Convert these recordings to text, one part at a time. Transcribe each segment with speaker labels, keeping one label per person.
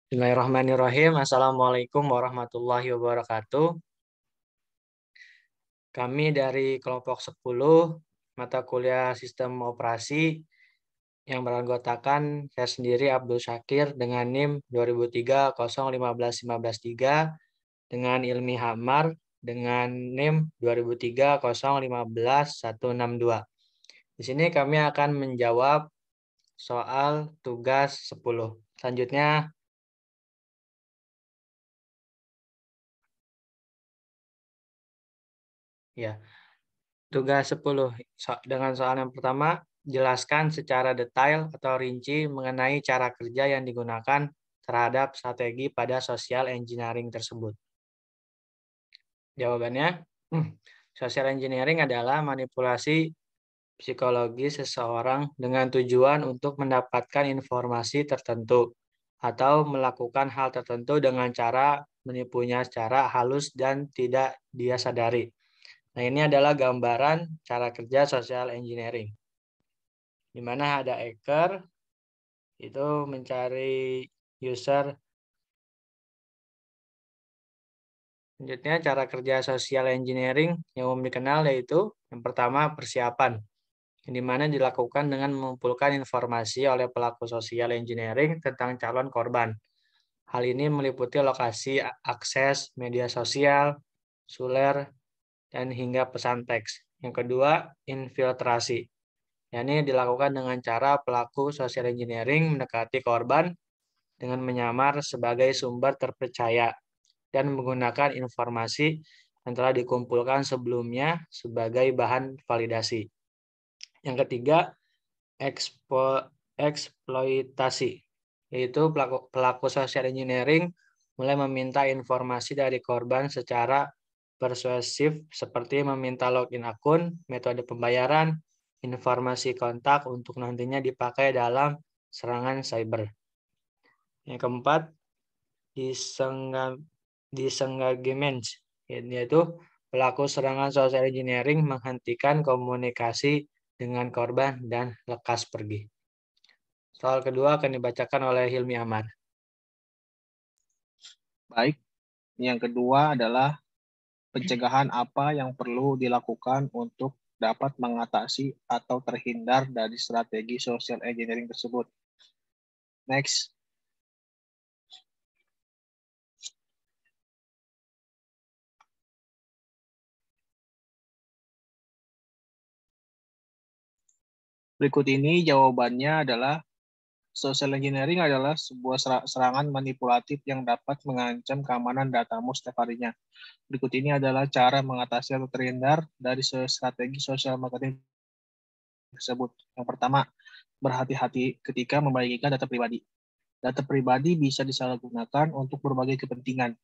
Speaker 1: Bismillahirrahmanirrahim. Assalamualaikum warahmatullahi wabarakatuh. Kami dari kelompok 10 mata kuliah sistem operasi yang beranggotakan saya sendiri Abdul Syakir dengan NIM 2003-015153 dengan Ilmi Hamar dengan NIM 2003-015162. Di sini kami akan menjawab soal tugas 10. Selanjutnya ya. Tugas 10 dengan soal yang pertama, jelaskan secara detail atau rinci mengenai cara kerja yang digunakan terhadap strategi pada social engineering tersebut. Jawabannya, social engineering adalah manipulasi psikologi seseorang dengan tujuan untuk mendapatkan informasi tertentu atau melakukan hal tertentu dengan cara menipunya secara halus dan tidak dia sadari. Nah, ini adalah gambaran cara kerja social engineering. Di mana ada hacker, itu mencari user. Selanjutnya, cara kerja social engineering yang umum dikenal yaitu yang pertama persiapan, di mana dilakukan dengan mengumpulkan informasi oleh pelaku social engineering tentang calon korban. Hal ini meliputi lokasi akses media sosial, suler, dan hingga pesan teks. Yang kedua, infiltrasi. Ini dilakukan dengan cara pelaku social engineering mendekati korban dengan menyamar sebagai sumber terpercaya dan menggunakan informasi yang telah dikumpulkan sebelumnya sebagai bahan validasi. Yang ketiga, eksploitasi, yaitu pelaku social engineering mulai meminta informasi dari korban secara persuasif seperti meminta login akun, metode pembayaran, informasi kontak untuk nantinya dipakai dalam serangan cyber. Yang keempat, disengagement, yaitu pelaku serangan social engineering menghentikan komunikasi dengan korban dan lekas pergi. Soal kedua akan dibacakan oleh Hilmi Amar.
Speaker 2: Baik, yang kedua adalah pencegahan apa yang perlu dilakukan untuk dapat mengatasi atau terhindar dari strategi social engineering tersebut. Next. Berikut ini jawabannya adalah social engineering adalah sebuah serangan manipulatif yang dapat mengancam keamanan datamu setiap harinya. Berikut ini adalah cara mengatasi atau terhindar dari strategi social marketing tersebut. Yang pertama, berhati-hati ketika membagikan data pribadi. Data pribadi bisa disalahgunakan untuk berbagai kepentingan.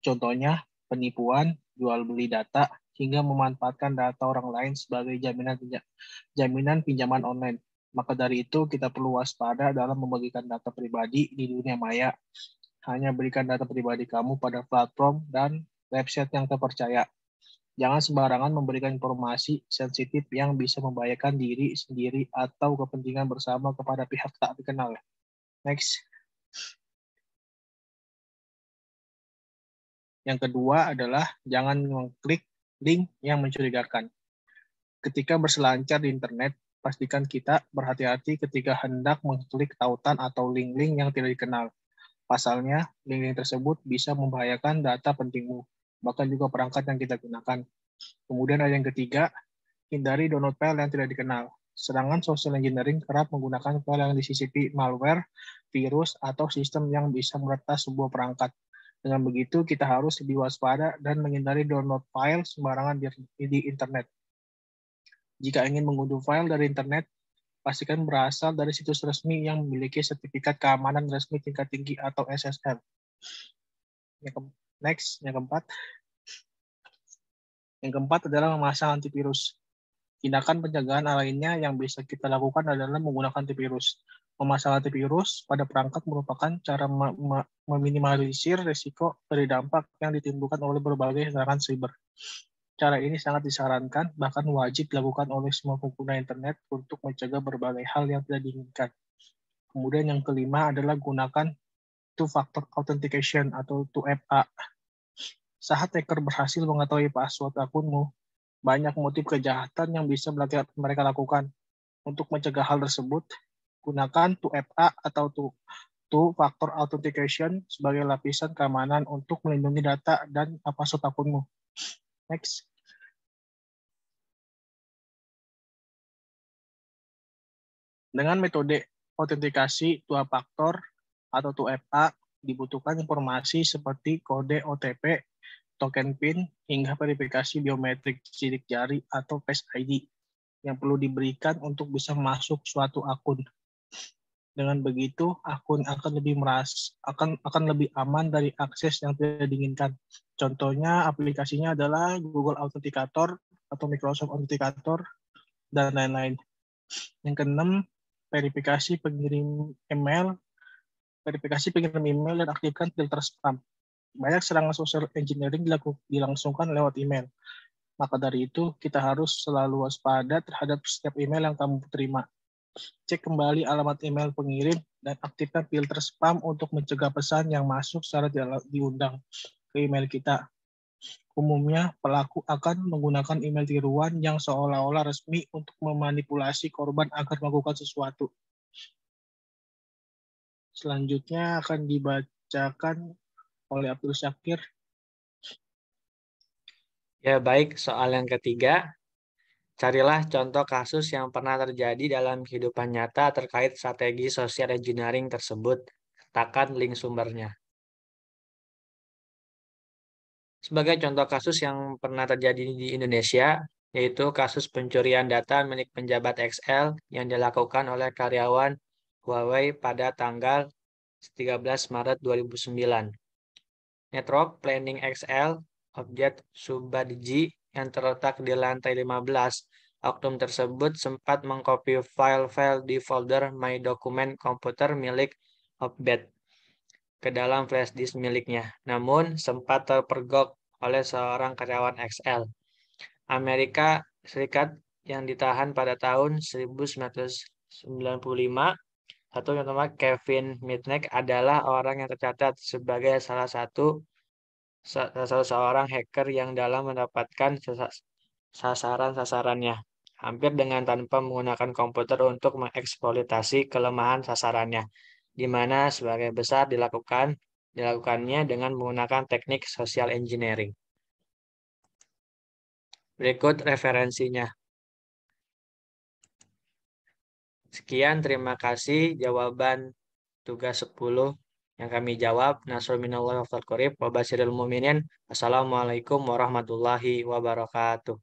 Speaker 2: Contohnya, penipuan, jual beli data, hingga memanfaatkan data orang lain sebagai jaminan pinjaman online. Maka dari itu, kita perlu waspada dalam membagikan data pribadi di dunia maya. Hanya berikan data pribadi kamu pada platform dan website yang terpercaya. Jangan sembarangan memberikan informasi sensitif yang bisa membahayakan diri sendiri atau kepentingan bersama kepada pihak tak dikenal. Next. Yang kedua adalah jangan mengklik link yang mencurigakan. Ketika berselancar di internet, pastikan kita berhati-hati ketika hendak mengklik tautan atau link-link yang tidak dikenal. Pasalnya, link-link tersebut bisa membahayakan data pentingmu, bahkan juga perangkat yang kita gunakan. Kemudian ada yang ketiga, hindari download file yang tidak dikenal. Serangan social engineering kerap menggunakan file yang disisipi malware, virus, atau sistem yang bisa meretas sebuah perangkat. Dengan begitu, kita harus lebih waspada dan menghindari download file sembarangan di internet. Jika ingin mengunduh file dari internet, pastikan berasal dari situs resmi yang memiliki sertifikat keamanan resmi tingkat tinggi atau SSL. Next, yang keempat. Yang keempat adalah memasang antivirus. Tindakan pencegahan lainnya yang bisa kita lakukan adalah menggunakan antivirus. Memasang antivirus pada perangkat merupakan cara meminimalisir risiko dari dampak yang ditimbulkan oleh berbagai serangan cyber. Cara ini sangat disarankan, bahkan wajib dilakukan oleh semua pengguna internet untuk mencegah berbagai hal yang tidak diinginkan. Kemudian yang kelima adalah gunakan two-factor authentication atau 2FA. Saat hacker berhasil mengetahui password akunmu, banyak motif kejahatan yang bisa mereka lakukan. Untuk mencegah hal tersebut, gunakan 2FA atau two-factor authentication sebagai lapisan keamanan untuk melindungi data dan password akunmu. Next. Dengan metode autentikasi dua faktor atau 2FA, dibutuhkan informasi seperti kode OTP, token PIN, hingga verifikasi biometrik sidik jari atau Face ID yang perlu diberikan untuk bisa masuk suatu akun. Dengan begitu, akun akan lebih aman dari akses yang tidak diinginkan. Contohnya aplikasinya adalah Google Authenticator atau Microsoft Authenticator dan lain-lain. Yang keenam, verifikasi pengirim email dan aktifkan filter spam. Banyak serangan social engineering dilangsungkan lewat email. Maka dari itu, kita harus selalu waspada terhadap setiap email yang kamu terima. Cek kembali alamat email pengirim dan aktifkan filter spam untuk mencegah pesan yang masuk secara diundang ke email kita. Umumnya, pelaku akan menggunakan email tiruan yang seolah-olah resmi untuk memanipulasi korban agar melakukan sesuatu. Selanjutnya akan dibacakan oleh Abdul Syakir.
Speaker 1: Ya, baik. Soal yang ketiga, carilah contoh kasus yang pernah terjadi dalam kehidupan nyata terkait strategi social engineering tersebut. Katakan link sumbernya. Sebagai contoh kasus yang pernah terjadi di Indonesia, yaitu kasus pencurian data milik penjabat XL yang dilakukan oleh karyawan Huawei pada tanggal 13 Maret 2009. Network Planning XL, objek Subadji yang terletak di lantai 15, oknum tersebut sempat mengcopy file-file di folder My Document komputer milik Obed ke dalam flash disk miliknya, namun sempat terpergok oleh seorang karyawan XL Amerika Serikat yang ditahan pada tahun 1995. Satu yang pertama, Kevin Mitnick adalah orang yang tercatat sebagai salah satu seorang hacker yang dalam mendapatkan sasaran-sasarannya, hampir dengan tanpa menggunakan komputer untuk mengeksploitasi kelemahan sasarannya, di mana sebagian besar dilakukannya dengan menggunakan teknik social engineering. Berikut referensinya. Sekian, terima kasih jawaban tugas 10 yang kami jawab. Nasrul minallahi wa fathul qarib wa basyiril mu'minin. Assalamualaikum warahmatullahi wabarakatuh.